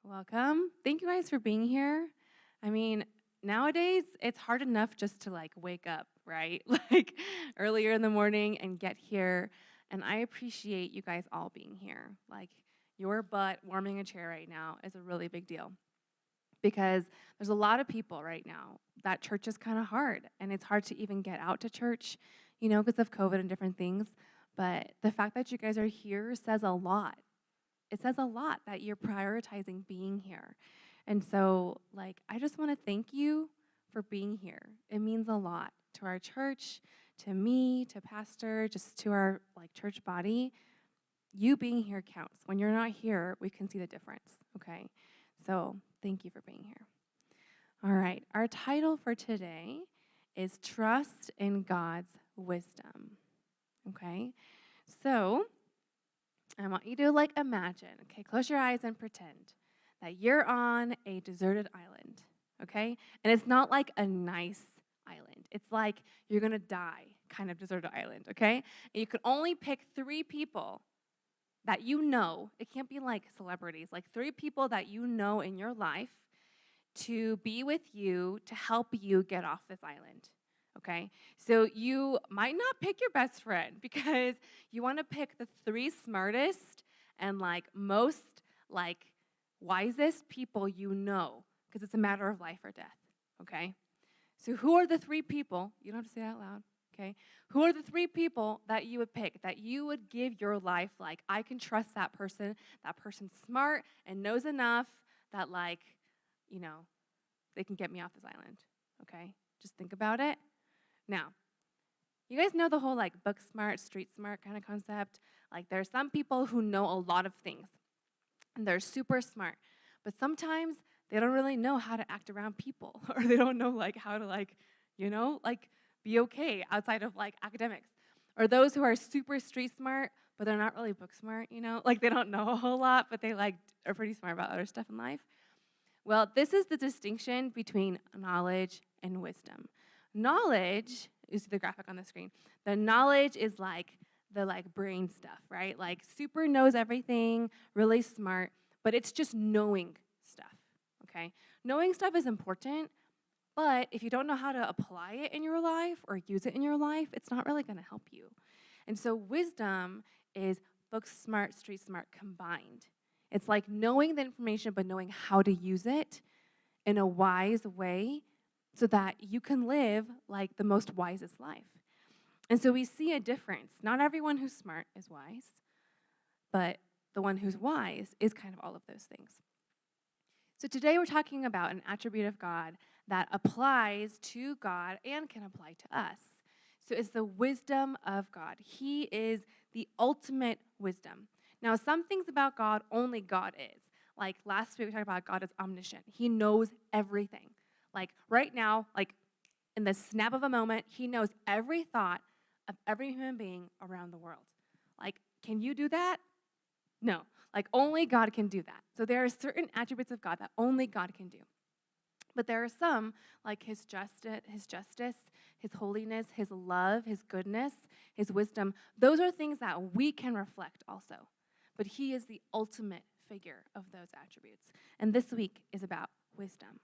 Welcome. Thank you guys for being here. I mean, nowadays it's hard enough just to wake up, right? Like earlier in the morning and get here. And I appreciate you guys all being here. Like your butt warming a chair right now is a really big deal because there's a lot of people right now that church is kind of hard and it's hard to even get out to church, because of COVID and different things. But the fact that you guys are here says a lot. It says a lot that you're prioritizing being here. And so, I just want to thank you for being here. It means a lot to our church, to me, to pastor, just to our church body. You being here counts. When you're not here, we can see the difference, okay? So, thank you for being here. All right, our title for today is Trust in God's Wisdom, okay? So, I want you to imagine, okay, close your eyes and pretend that you're on a deserted island, okay? And it's not like a nice island. It's like you're gonna die kind of deserted island, okay? And you can only pick 3 people that you know. It can't be like celebrities, like 3 people that you know in your life to be with you to help you get off this island. Okay, so you might not pick your best friend because you want to pick the 3 smartest and most wisest people you know, because it's a matter of life or death. Okay, so who are the 3 people? You don't have to say it out loud. Okay, who are the 3 people that you would pick, that you would give your life I can trust that person. That person's smart and knows enough that they can get me off this island. Okay, just think about it. Now, you guys know the whole book smart, street smart kind of concept. There are some people who know a lot of things, and they're super smart, but sometimes they don't really know how to act around people, or they don't know how to be okay outside of academics. Or those who are super street smart, but they're not really book smart, they don't know a whole lot, but they are pretty smart about other stuff in life. Well, this is the distinction between knowledge and wisdom. Knowledge, you see the graphic on the screen. The knowledge is the brain stuff, right? Super knows everything, really smart, but it's just knowing stuff, okay? Knowing stuff is important, but if you don't know how to apply it in your life or use it in your life, it's not really going to help you. And so wisdom is book smart, street smart combined. It's knowing the information, but knowing how to use it in a wise way so that you can live the most wisest life. And so we see a difference. Not everyone who's smart is wise, but the one who's wise is kind of all of those things. So today we're talking about an attribute of God that applies to God and can apply to us. So it's the wisdom of God. He is the ultimate wisdom. Now, some things about God, only God is. Last week we talked about God is omniscient. He knows everything. Right now, in the snap of a moment, he knows every thought of every human being around the world. Can you do that? No. Only God can do that. So there are certain attributes of God that only God can do. But there are some, his justice, his holiness, his love, his goodness, his wisdom. Those are things that we can reflect also. But he is the ultimate figure of those attributes. And this week is about wisdom.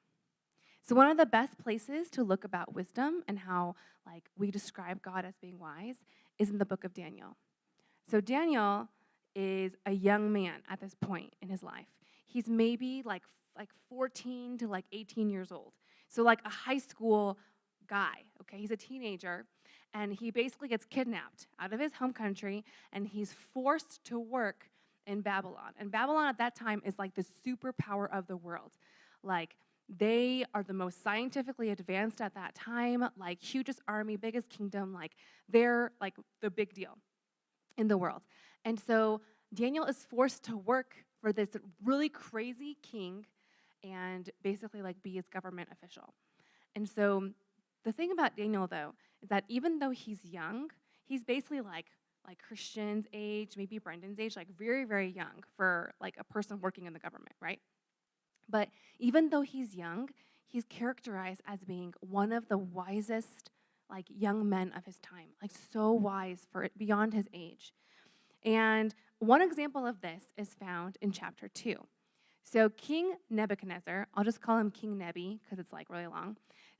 So one of the best places to look about wisdom and how we describe God as being wise is in the book of Daniel. So Daniel is a young man at this point in his life. He's maybe 14 to 18 years old. So a high school guy, okay? He's a teenager, and he basically gets kidnapped out of his home country, and he's forced to work in Babylon. And Babylon at that time is the superpower of the world. They are the most scientifically advanced at that time, hugest army, biggest kingdom, they're the big deal in the world. And so Daniel is forced to work for this really crazy king and basically be his government official. And so the thing about Daniel, though, is that even though he's young, he's basically like Christian's age, maybe Brendan's age, very, very young for a person working in the government, right? But even though he's young, he's characterized as being one of the wisest young men of his time, so wise for it beyond his age. And one example of this is found in chapter 2. So King Nebuchadnezzar, I'll just call him King Nebi because it's like really long.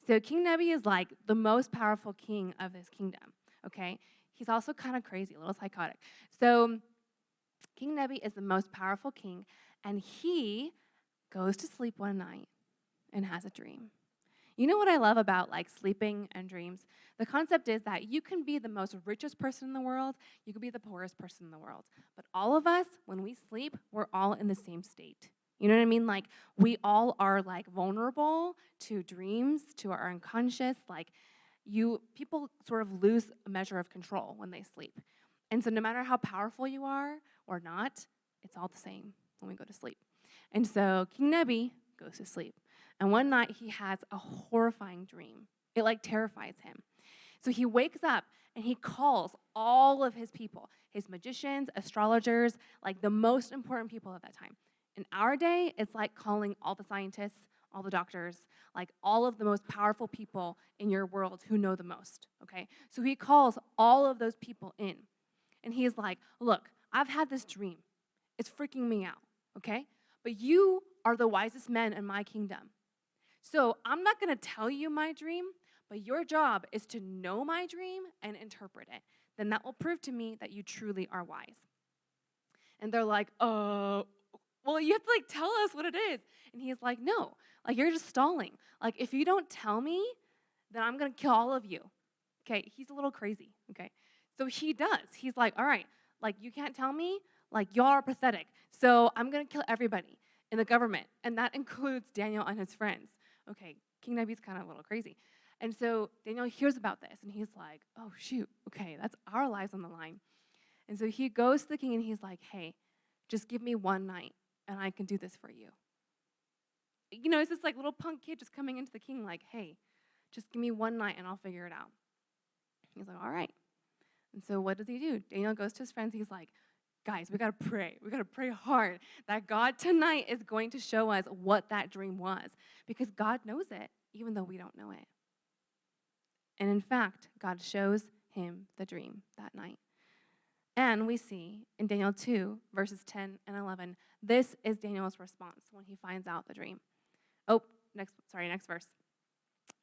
So King Nebi is like the most powerful king of his kingdom, okay? He's also kind of crazy, a little psychotic. So King Nebi is the most powerful king, and he goes to sleep one night and has a dream. You know what I love about like sleeping and dreams? The concept is that you can be the most richest person in the world, you can be the poorest person in the world. But all of us, when we sleep, we're all in the same state. You know what I mean? Like we all are like vulnerable to dreams, to our unconscious. Like people sort of lose a measure of control when they sleep. And so no matter how powerful you are or not, it's all the same when we go to sleep. And so King Nebi goes to sleep. And one night he has a horrifying dream. It like terrifies him. So he wakes up and he calls all of his people, his magicians, astrologers, like the most important people at that time. In our day, it's like calling all the scientists, all the doctors, like all of the most powerful people in your world who know the most, okay? So he calls all of those people in. And he's like, look, I've had this dream. It's freaking me out, okay? But you are the wisest men in my kingdom. So I'm not going to tell you my dream, but your job is to know my dream and interpret it. Then that will prove to me that you truly are wise. And they're like, well, you have to like tell us what it is. And he's like, no, like you're just stalling. Like if you don't tell me, then I'm going to kill all of you. Okay, he's a little crazy, okay? So he does. He's like, all right, like you can't tell me, like y'all are pathetic. So I'm going to kill everybody in the government. And that includes Daniel and his friends. Okay, King Nebi's kind of a little crazy. And so Daniel hears about this, and he's like, oh, shoot, okay, that's our lives on the line. And so he goes to the king, and he's like, hey, just give me one night, and I can do this for you. You know, it's this like little punk kid just coming into the king like, hey, just give me one night, and I'll figure it out. He's like, all right. And so what does he do? Daniel goes to his friends. He's like, guys, we got to pray. We got to pray hard that God tonight is going to show us what that dream was, because God knows it, even though we don't know it. And in fact, God shows him the dream that night. And we see in Daniel 2, verses 10 and 11, this is Daniel's response when he finds out the dream. Next verse.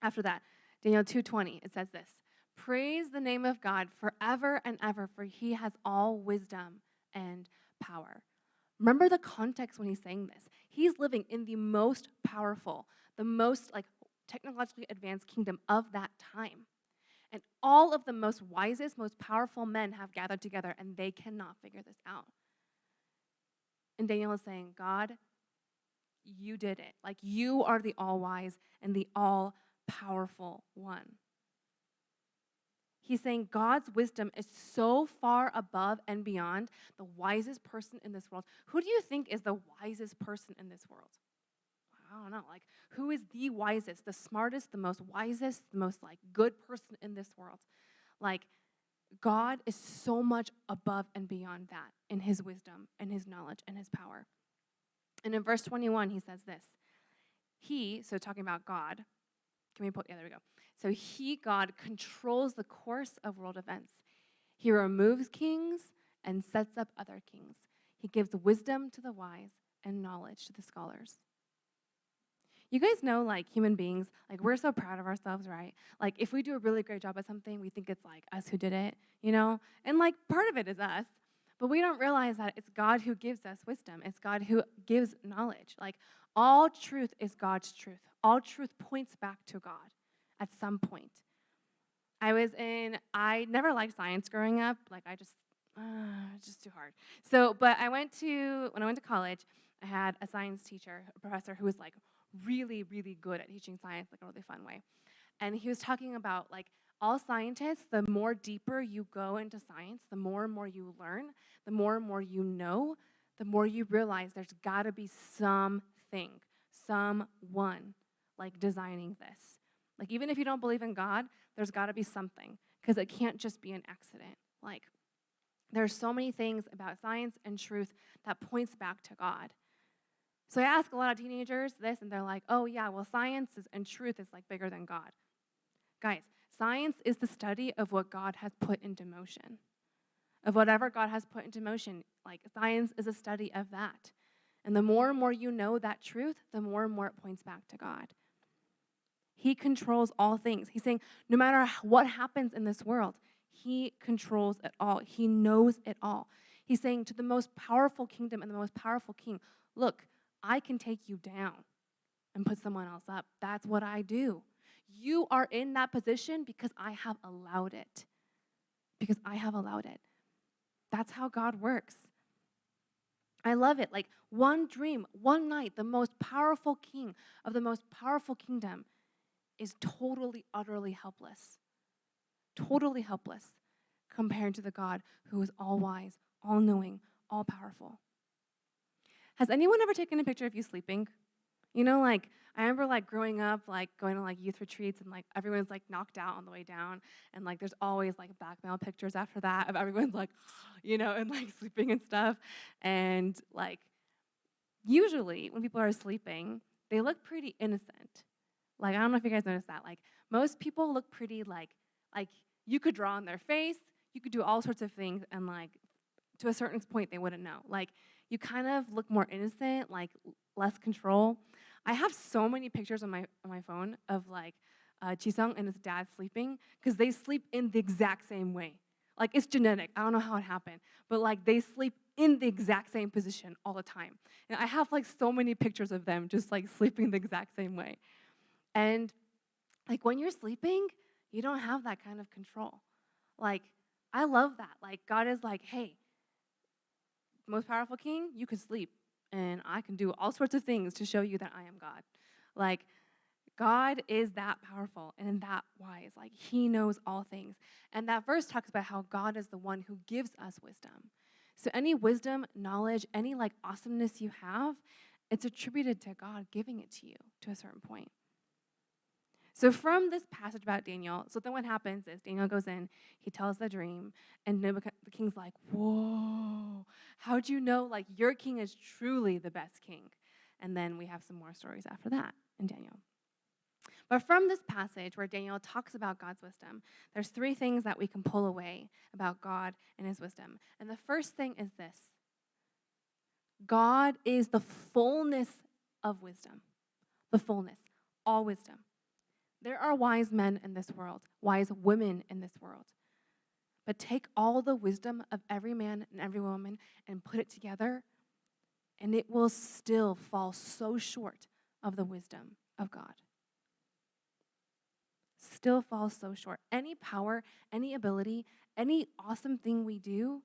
After that, Daniel 2:20, it says this, praise the name of God forever and ever, for he has all wisdom and power. Remember the context when he's saying this. He's living in the most powerful, the most like technologically advanced kingdom of that time. And all of the most wisest, most powerful men have gathered together, and they cannot figure this out. And Daniel is saying, God, you did it. Like you are the all-wise and the all-powerful one. He's saying God's wisdom is so far above and beyond the wisest person in this world. Who do you think is the wisest person in this world? I don't know. Like, who is the wisest, the smartest, the most wisest, the most like good person in this world? Like, God is so much above and beyond that in his wisdom and his knowledge and his power. And in verse 21, he says this. So talking about God, there we go. So God, controls the course of world events. He removes kings and sets up other kings. He gives wisdom to the wise and knowledge to the scholars. You guys know, like, human beings, like, we're so proud of ourselves, right? Like, if we do a really great job at something, we think it's, like, us who did it, you know? And, like, part of it is us, but we don't realize that it's God who gives us wisdom. It's God who gives knowledge. Like, all truth is God's truth. All truth points back to God at some point. I never liked science growing up. Like, it's just too hard. So, but when I went to college, I had a science teacher, a professor who was, like, really, really good at teaching science, like a really fun way. And he was talking about, like, all scientists, the more deeper you go into science, the more and more you learn, the more and more you know, the more you realize there's got to be something, someone, like, designing this. Like, even if you don't believe in God, there's got to be something, because it can't just be an accident. Like, there's so many things about science and truth that points back to God. So I ask a lot of teenagers this, and they're like, oh, yeah, well, science and truth is, like, bigger than God. Guys, science is the study of what God has put into motion. Of whatever God has put into motion, like, science is a study of that. And the more you know that truth, the more and more it points back to God. He controls all things. He's saying no matter what happens in this world, he controls it all. He knows it all. He's saying to the most powerful kingdom and the most powerful king, look, I can take you down and put someone else up. That's what I do. You are in that position because I have allowed it. Because I have allowed it. That's how God works. I love it. Like one dream, one night, the most powerful king of the most powerful kingdom is totally, utterly helpless. Totally helpless compared to the God who is all-wise, all-knowing, all-powerful. Has anyone ever taken a picture of you sleeping? You know, like, I remember, like, growing up, like, going to, like, youth retreats, and, like, everyone's, like, knocked out on the way down, and, like, there's always, like, blackmail pictures after that of everyone's, like, you know, and, like, sleeping and stuff. And, like, usually when people are sleeping, they look pretty innocent. Like, I don't know if you guys noticed that. Like, most people look pretty, like you could draw on their face, you could do all sorts of things, and, like, to a certain point, they wouldn't know. Like, you kind of look more innocent, like, less control. I have so many pictures on my phone of, like, Chisung and his dad sleeping, because they sleep in the exact same way. Like, it's genetic. I don't know how it happened. But, like, they sleep in the exact same position all the time. And I have, like, so many pictures of them just, like, sleeping the exact same way. And, like, when you're sleeping, you don't have that kind of control. Like, I love that. Like, God is like, hey, most powerful king, you can sleep, and I can do all sorts of things to show you that I am God. Like, God is that powerful and that wise. Like, he knows all things. And that verse talks about how God is the one who gives us wisdom. So any wisdom, knowledge, any, like, awesomeness you have, it's attributed to God giving it to you to a certain point. So from this passage about Daniel, so then what happens is Daniel goes in, he tells the dream, and the king's like, whoa, how'd you know, like, your king is truly the best king? And then we have some more stories after that in Daniel. But from this passage where Daniel talks about God's wisdom, there's 3 things that we can pull away about God and his wisdom. And the first thing is this: God is the fullness of wisdom. The fullness, all wisdom. There are wise men in this world, wise women in this world. But take all the wisdom of every man and every woman and put it together, and it will still fall so short of the wisdom of God. Still falls so short. Any power, any ability, any awesome thing we do,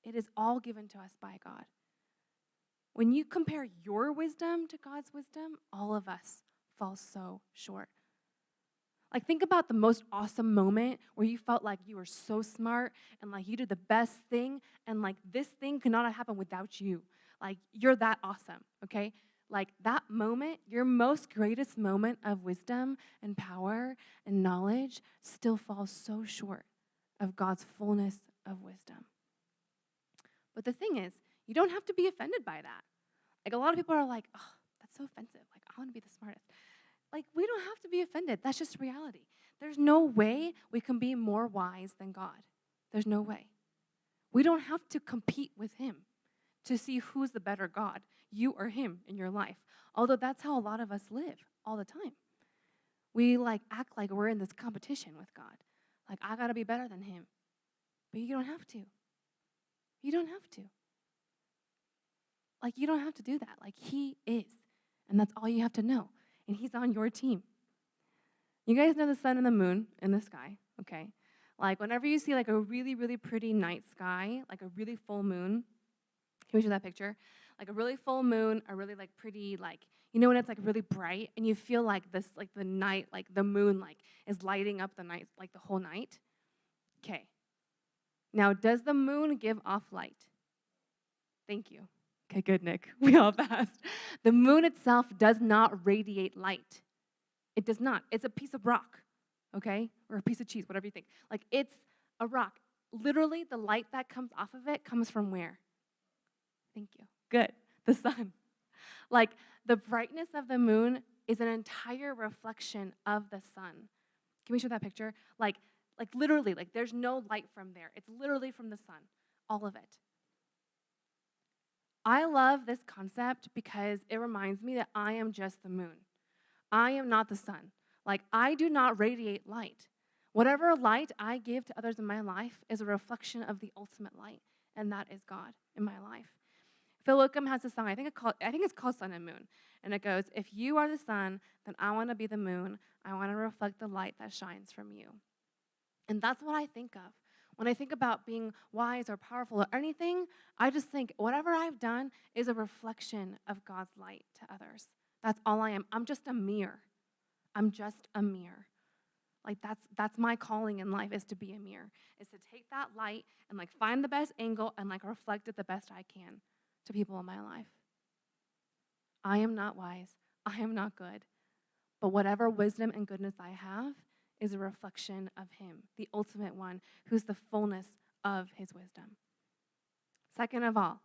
it is all given to us by God. When you compare your wisdom to God's wisdom, all of us fall so short. Like, think about the most awesome moment where you felt like you were so smart and, like, you did the best thing, and, like, this thing could not have happened without you. Like, you're that awesome, okay? Like, that moment, your most greatest moment of wisdom and power and knowledge still falls so short of God's fullness of wisdom. But the thing is, you don't have to be offended by that. Like, a lot of people are like, oh, that's so offensive. Like, I want to be the smartest. Like, we don't have to be offended. That's just reality. There's no way we can be more wise than God. There's no way. We don't have to compete with him to see who's the better God, you or him in your life. Although that's how a lot of us live all the time. We, like, act like we're in this competition with God. Like, I got to be better than him. But you don't have to. You don't have to. Like, you don't have to do that. Like, he is. And that's all you have to know. And he's on your team. You guys know the sun and the moon in the sky, okay? Like, whenever you see, like, a really, really pretty night sky, like a really full moon, can we show that picture? Like a really full moon, a really, like, pretty, like, you know when it's, like, really bright and you feel like this, like, the night, like, the moon, like, is lighting up the night, like, the whole night? Okay. Now, does the moon give off light? Thank you. Okay, good, Nick. We all passed. The moon itself does not radiate light. It does not. It's a piece of rock, okay? Or a piece of cheese, whatever you think. Like, it's a rock. Literally, the light that comes off of it comes from where? Thank you. Good. The sun. Like, the brightness of the moon is an entire reflection of the sun. Can we show that picture? Like literally, like, there's no light from there. It's literally from the sun, all of it. I love this concept because it reminds me that I am just the moon. I am not the sun. Like, I do not radiate light. Whatever light I give to others in my life is a reflection of the ultimate light, and that is God in my life. Phil Wickham has a song, I think it's called Sun and Moon, and it goes, if you are the sun, then I want to be the moon. I want to reflect the light that shines from you. And that's what I think of. When I think about being wise or powerful or anything, I just think whatever I've done is a reflection of God's light to others. That's all I am. I'm just a mirror. I'm just a mirror. Like that's my calling in life, is to be a mirror, is to take that light and like find the best angle and like reflect it the best I can to people in my life. I am not wise. I am not good. But whatever wisdom and goodness I have is a reflection of him, the ultimate one, who's the fullness of his wisdom. Second of all,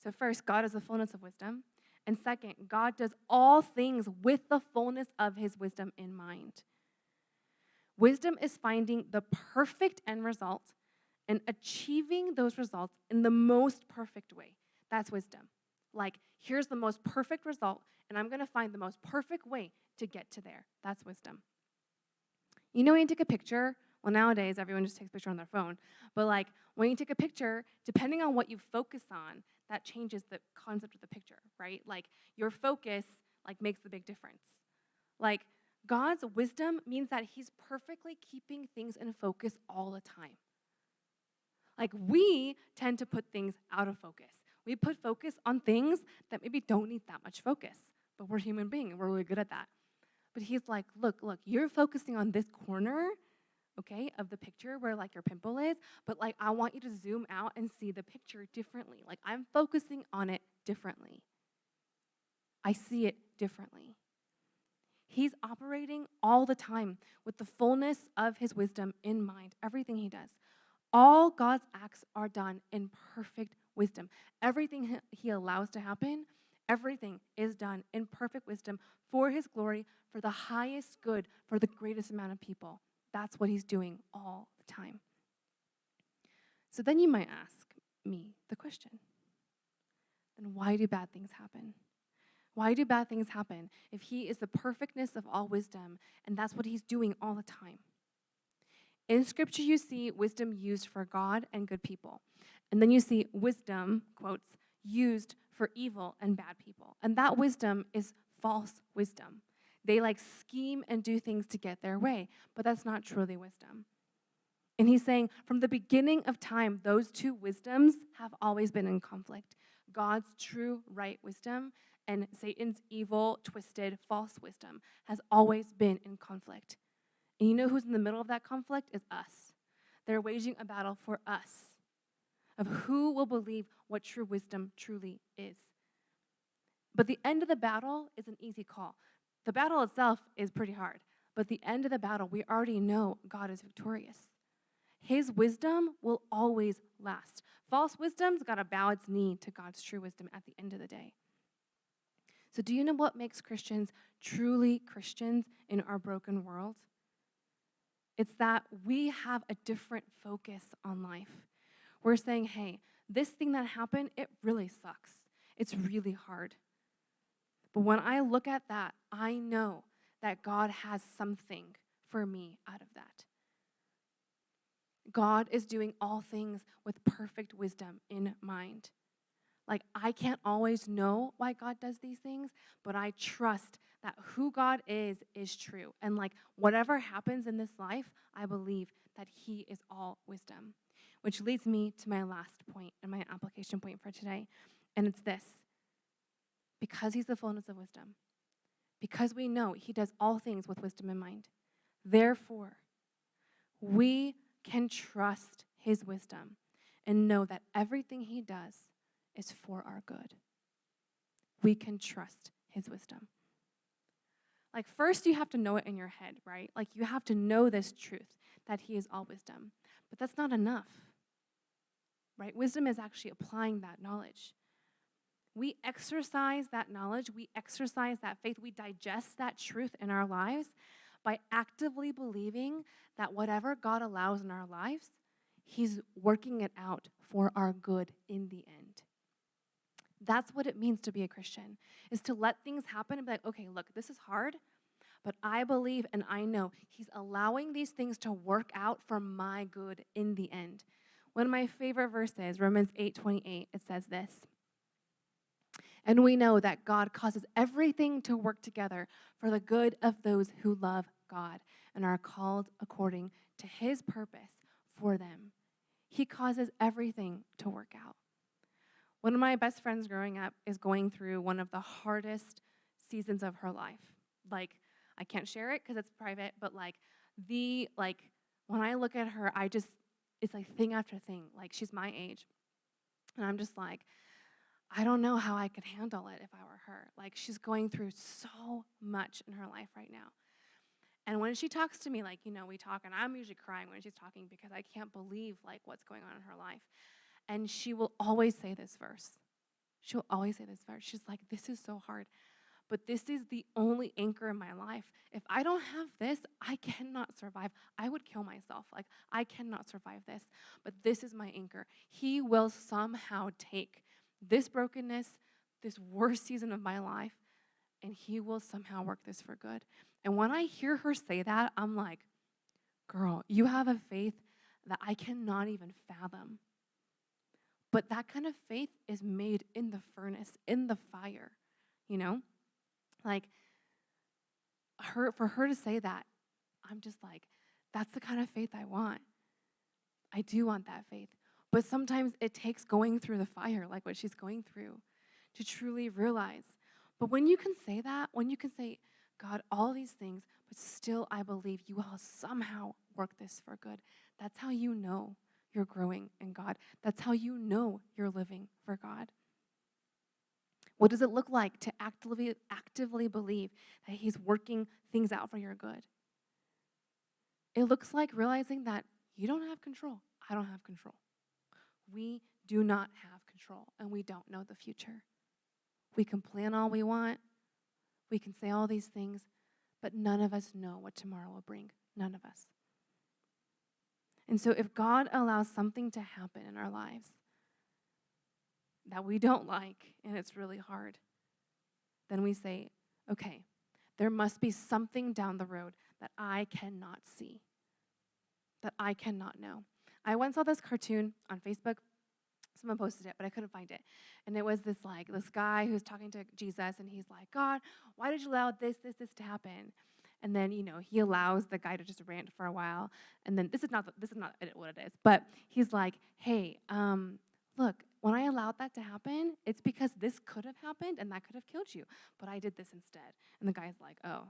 so first, God is the fullness of wisdom. And second, God does all things with the fullness of his wisdom in mind. Wisdom is finding the perfect end result and achieving those results in the most perfect way. That's wisdom. Like, here's the most perfect result, and I'm going to find the most perfect way to get to there. That's wisdom. You know when you take a picture, well, nowadays everyone just takes a picture on their phone, but like when you take a picture, depending on what you focus on, that changes the concept of the picture, right? Like your focus like makes the big difference. Like God's wisdom means that he's perfectly keeping things in focus all the time. Like we tend to put things out of focus. We put focus on things that maybe don't need that much focus, but we're human beings and we're really good at that. But he's like, look, you're focusing on this corner, okay, of the picture where like your pimple is, but like I want you to zoom out and see the picture differently. Like I'm focusing on it differently. I see it differently. He's operating all the time with the fullness of his wisdom in mind, everything he does. All God's acts are done in perfect wisdom. Everything he allows to happen, everything is done in perfect wisdom for his glory, for the highest good, for the greatest amount of people. That's what he's doing all the time. So then you might ask me the question, then why do bad things happen? Why do bad things happen if he is the perfectness of all wisdom and that's what he's doing all the time? In Scripture, you see wisdom used for God and good people. And then you see wisdom, quotes, used for evil and bad people. And that wisdom is false wisdom. They like scheme and do things to get their way, but that's not truly wisdom. And he's saying from the beginning of time, those two wisdoms have always been in conflict. God's true, right wisdom and Satan's evil, twisted, false wisdom has always been in conflict. And you know who's in the middle of that conflict? Is us. They're waging a battle for us of who will believe what true wisdom truly is. But the end of the battle is an easy call. The battle itself is pretty hard, but the end of the battle, we already know God is victorious. His wisdom will always last. False wisdom's got to bow its knee to God's true wisdom at the end of the day. So do you know what makes Christians truly Christians in our broken world? It's that we have a different focus on life. We're saying, hey, this thing that happened, it really sucks. It's really hard. But when I look at that, I know that God has something for me out of that. God is doing all things with perfect wisdom in mind. Like, I can't always know why God does these things, but I trust that who God is true. And like, whatever happens in this life, I believe that he is all wisdom. Which leads me to my last point and my application point for today. And it's this. Because he's the fullness of wisdom, because we know he does all things with wisdom in mind, therefore, we can trust his wisdom and know that everything he does is for our good. We can trust his wisdom. Like, first you have to know it in your head, right? Like, you have to know this truth, that he is all wisdom. But that's not enough, right? Wisdom is actually applying that knowledge. We exercise that knowledge, we exercise that faith, we digest that truth in our lives by actively believing that whatever God allows in our lives, he's working it out for our good in the end. That's what it means to be a Christian, is to let things happen and be like, okay, look, this is hard, but I believe and I know he's allowing these things to work out for my good in the end. One of my favorite verses, Romans 8:28, it says this. And we know that God causes everything to work together for the good of those who love God and are called according to his purpose for them. He causes everything to work out. One of my best friends growing up is going through one of the hardest seasons of her life. Like, I can't share it because it's private, but when I look at her, it's like thing after thing. Like, she's my age. And I'm just like, I don't know how I could handle it if I were her. Like, she's going through so much in her life right now. And when she talks to me, we talk, and I'm usually crying when she's talking because I can't believe, what's going on in her life. And she will always say this verse. She'll always say this verse. She's like, this is so hard, but this is the only anchor in my life. If I don't have this, I cannot survive. I would kill myself. I cannot survive this, but this is my anchor. He will somehow take this brokenness, this worst season of my life, and he will somehow work this for good. And when I hear her say that, I'm like, girl, you have a faith that I cannot even fathom. But that kind of faith is made in the furnace, in the fire, for her to say that, I'm just like, that's the kind of faith I want. I do want that faith. But sometimes it takes going through the fire, like what she's going through, to truly realize. But when you can say that, when you can say, God, all these things, but still I believe you will somehow work this for good, that's how you know you're growing in God. That's how you know you're living for God. What does it look like to actively believe that he's working things out for your good? It looks like realizing that you don't have control. I don't have control. We do not have control, and we don't know the future. We can plan all we want. We can say all these things, but none of us know what tomorrow will bring. None of us. And so if God allows something to happen in our lives that we don't like, and it's really hard, then we say, okay, there must be something down the road that I cannot see, that I cannot know. I once saw this cartoon on Facebook. Someone posted it, but I couldn't find it. And it was this guy who's talking to Jesus, and he's like, God, why did you allow this to happen? And then, he allows the guy to just rant for a while. And then this is not what it is, but he's like, hey, look, when I allowed that to happen, it's because this could have happened and that could have killed you, but I did this instead. And the guy's like, oh,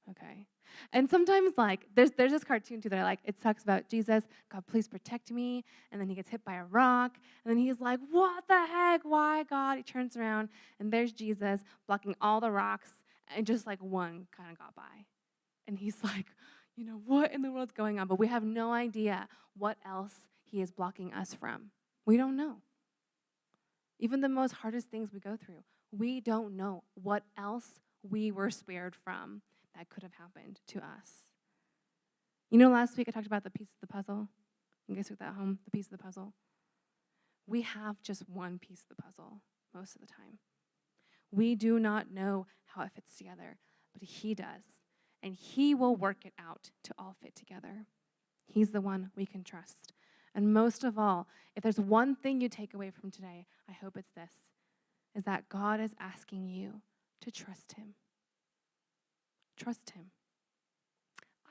okay. And sometimes, there's this cartoon, too, that I like. It talks about Jesus, God, please protect me. And then he gets hit by a rock. And then he's like, what the heck? Why, God? He turns around, and there's Jesus blocking all the rocks, and just, one kind of got by. And he's like, what in the world's going on? But we have no idea what else he is blocking us from. We don't know. Even the most hardest things we go through, we don't know what else we were spared from that could have happened to us. Last week I talked about the piece of the puzzle. You guys took that home, the piece of the puzzle. We have just one piece of the puzzle most of the time. We do not know how it fits together, but he does. And he will work it out to all fit together. He's the one we can trust. And most of all, if there's one thing you take away from today, I hope it's this, is that God is asking you to trust him. Trust him.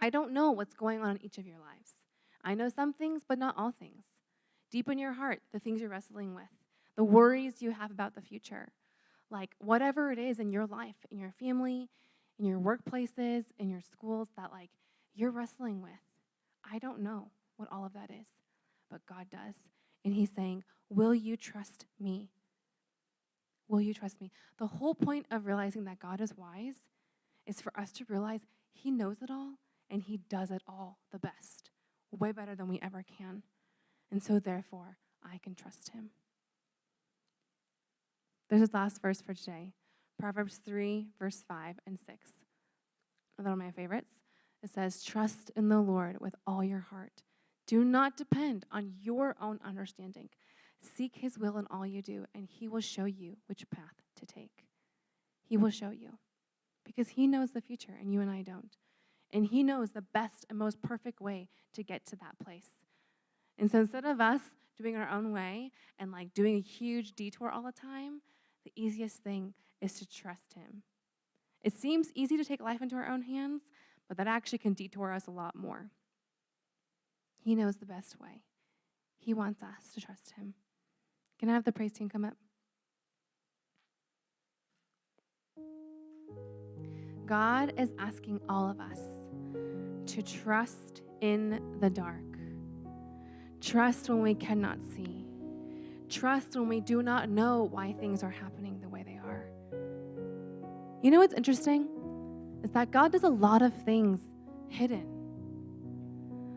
I don't know what's going on in each of your lives. I know some things, but not all things. Deep in your heart, the things you're wrestling with, the worries you have about the future, whatever it is in your life, in your family, in your workplaces, in your schools that you're wrestling with. I don't know what all of that is, but God does. And he's saying, will you trust me? Will you trust me? The whole point of realizing that God is wise is for us to realize he knows it all and he does it all the best, way better than we ever can. And so therefore, I can trust him. There's this last verse for today. Proverbs 3, verse 5 and 6. One of my favorites. It says, trust in the Lord with all your heart. Do not depend on your own understanding. Seek his will in all you do, and he will show you which path to take. He will show you because he knows the future and you and I don't. And he knows the best and most perfect way to get to that place. And so instead of us doing our own way and like doing a huge detour all the time, the easiest thing is to trust him. It seems easy to take life into our own hands, but that actually can detour us a lot more. He knows the best way. He wants us to trust him. Can I have the praise team come up? God is asking all of us to trust in the dark. Trust when we cannot see. Trust when we do not know why things are happening the way they are. You know what's interesting? Is that God does a lot of things hidden.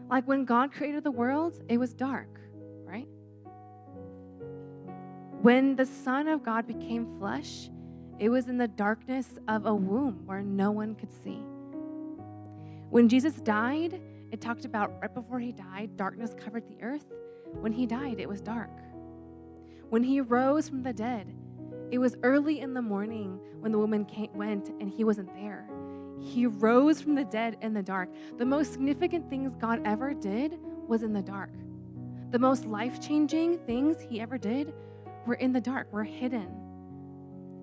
Like when God created the world, it was dark, right? When the Son of God became flesh, it was in the darkness of a womb where no one could see. When Jesus died, it talked about right before he died, darkness covered the earth. When he died, it was dark. When he rose from the dead, it was early in the morning when the woman went and he wasn't there. He rose from the dead in the dark. The most significant things God ever did was in the dark. The most life-changing things he ever did were in the dark, were hidden.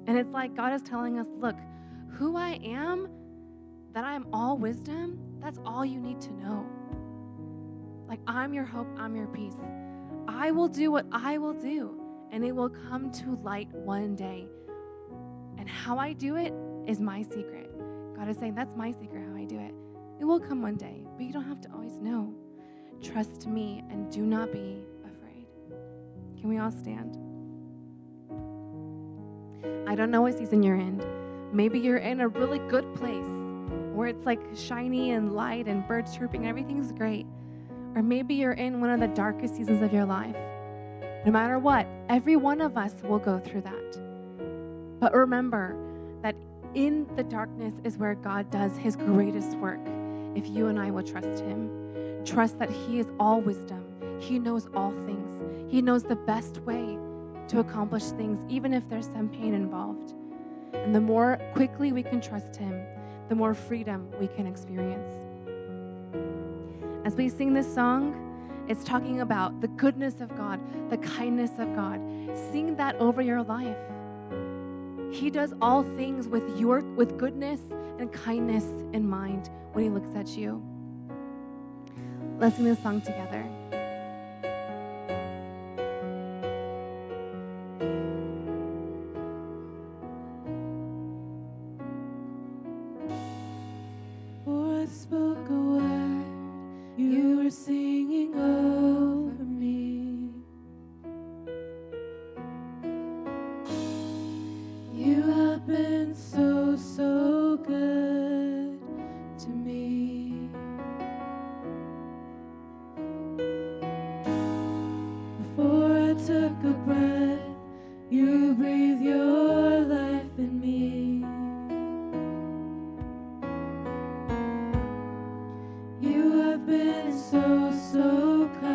And it's like God is telling us, look, who I am, that I am all wisdom, that's all you need to know. Like, I'm your hope, I'm your peace. I will do what I will do, and it will come to light one day. And how I do it is my secret. God is saying, that's my secret, how I do it. It will come one day, but you don't have to always know. Trust me and do not be afraid. Can we all stand? I don't know what season you're in. Maybe you're in a really good place where it's like shiny and light and birds chirping and everything's great. Or maybe you're in one of the darkest seasons of your life. No matter what, every one of us will go through that. But remember that in the darkness is where God does his greatest work if you and I will trust him. Trust that he is all wisdom. He knows all things. He knows the best way to accomplish things, even if there's some pain involved. And the more quickly we can trust him, the more freedom we can experience. As we sing this song, it's talking about the goodness of God, the kindness of God. Sing that over your life. He does all things with goodness and kindness in mind when he looks at you. Let's sing this song together. For I spoke a word, you were singing over me. You have been so, so good to me. Before I took a breath, you breathed your life in me. You have been so, so kind.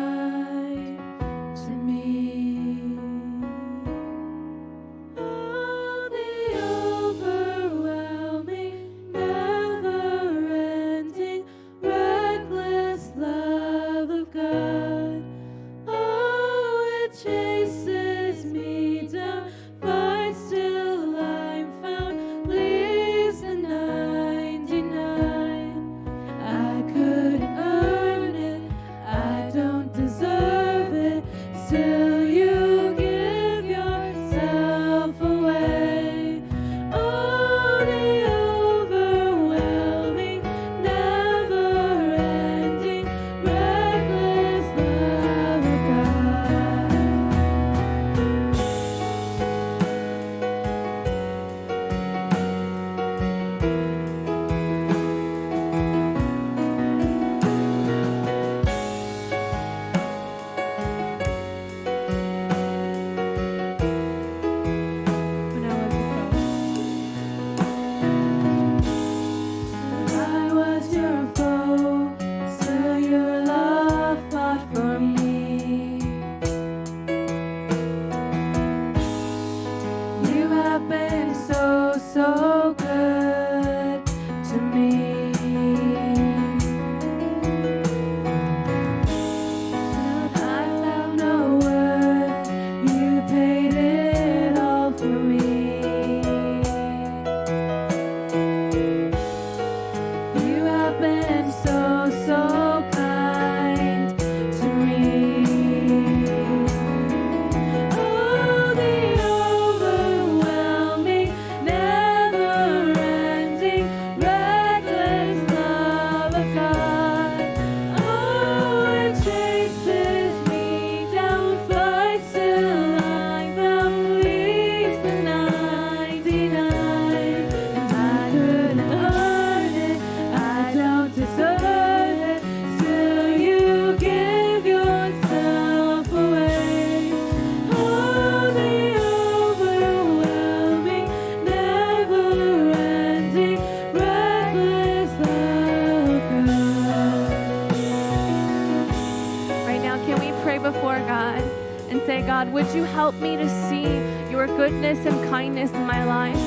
you help me to see your goodness and kindness in my life?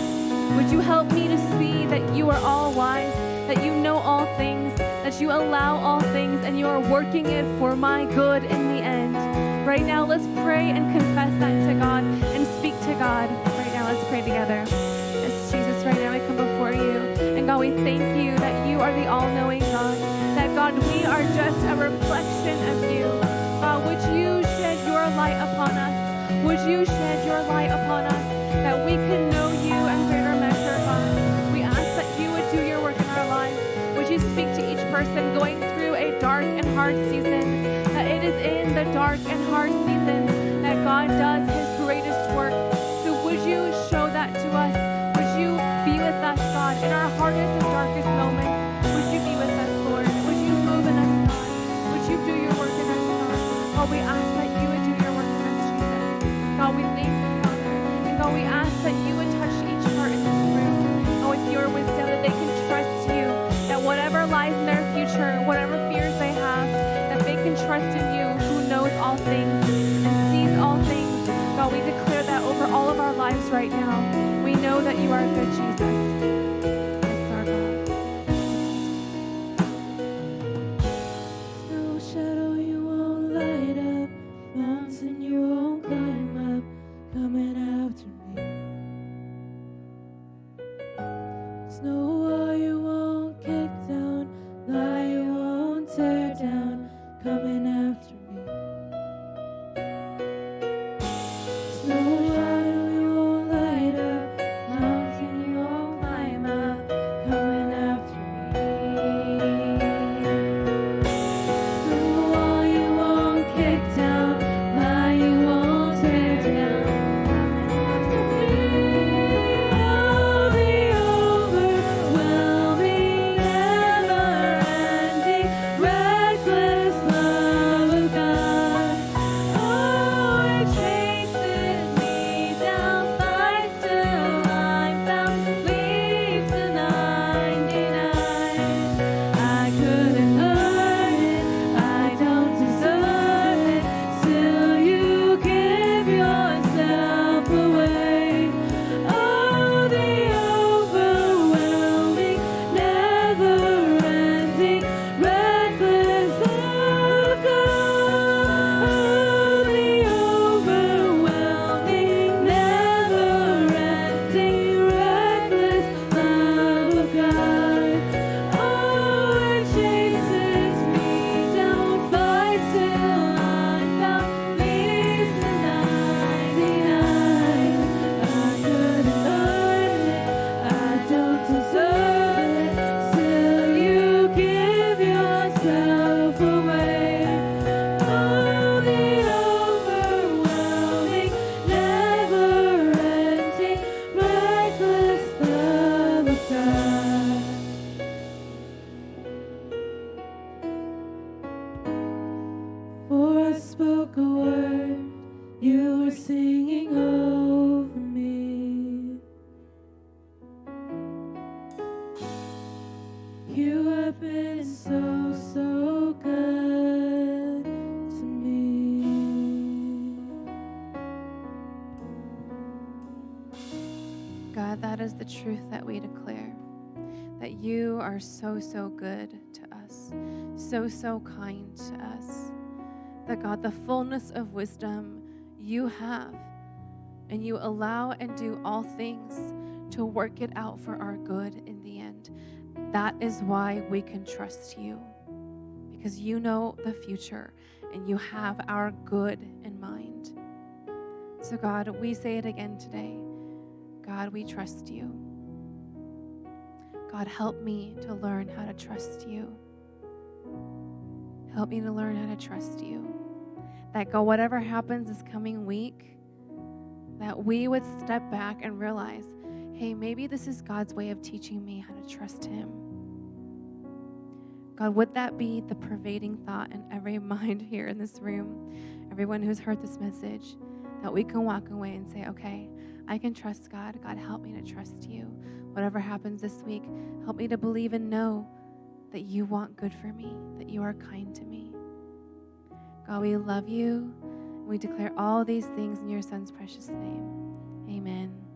Would you help me to see that you are all wise, that you know all things, that you allow all things, and you are working it for my good in the end? Right now, let's pray and confess that to God and speak to God. Right now, let's pray together. Yes, Jesus, right now I come before you. And God, we thank you that you are the all-knowing God, that God, we are just a reflection of you. God, would you shed your light upon us? Would you shed your light upon us that we can know you in greater measure, God? We ask that you would do your work in our lives. Would you speak to each person going through a dark and hard season, that it is in the dark and hard season that God does his greatest work. So would you show that to us? Would you be with us, God, in our hardest and darkest moments? Would you be with us, Lord? Would you move in us, God? Would you do your work in us, God? God, we ask that you would do your work in us, Jesus. God, we thank you, Father. And God, we ask that you would touch each heart in this room, and with your wisdom, that they can trust you, that whatever lies in their future, whatever fears they have, that they can trust in you who knows all things and sees all things. God, we declare that over all of our lives right now. We know that you are good, Jesus. Yes, our God. No shadow you won't light up, mountain you won't climb up, coming after me. Snow wall you won't kick down, lie you won't tear down, coming after me. Snow shadow you won't light up, mountain you won't climb up, coming after me. Snow wall you won't kick down, lie you won't tear down, coming after me. Oh, the overwhelming, never-ending, reckless love of God. Oh, it chases me down, fights till I'm found, leaves the 99. I couldn't earn it, I don't deserve it, still you give yourself away. Oh, the overwhelming, never-ending, reckless love of God. Oh, the overwhelming, never-ending, reckless love of God. Oh, it chases me down, fights till I'm found, leaves the 99. I couldn't earn it, I don't deserve it, still you give yourself away. Oh, the overwhelming, never-ending, reckless love of God. Before I spoke a word, you were singing over me. You have been so, so good to me. God, that is the truth that we declare, that you are so, so good to us, so, so kind to us, that God, the fullness of wisdom you have, and you allow and do all things to work it out for our good in the end. That is why we can trust you, because you know the future and you have our good in mind. So God, we say it again today. God, we trust you. God, help me to learn how to trust you. Help me to learn how to trust you. That God, whatever happens this coming week, that we would step back and realize, hey, maybe this is God's way of teaching me how to trust him. God, would that be the pervading thought in every mind here in this room, everyone who's heard this message, that we can walk away and say, okay, I can trust God. God, help me to trust you. Whatever happens this week, help me to believe and know that you want good for me, that you are kind to me. God, we love you. We declare all these things in your Son's precious name. Amen.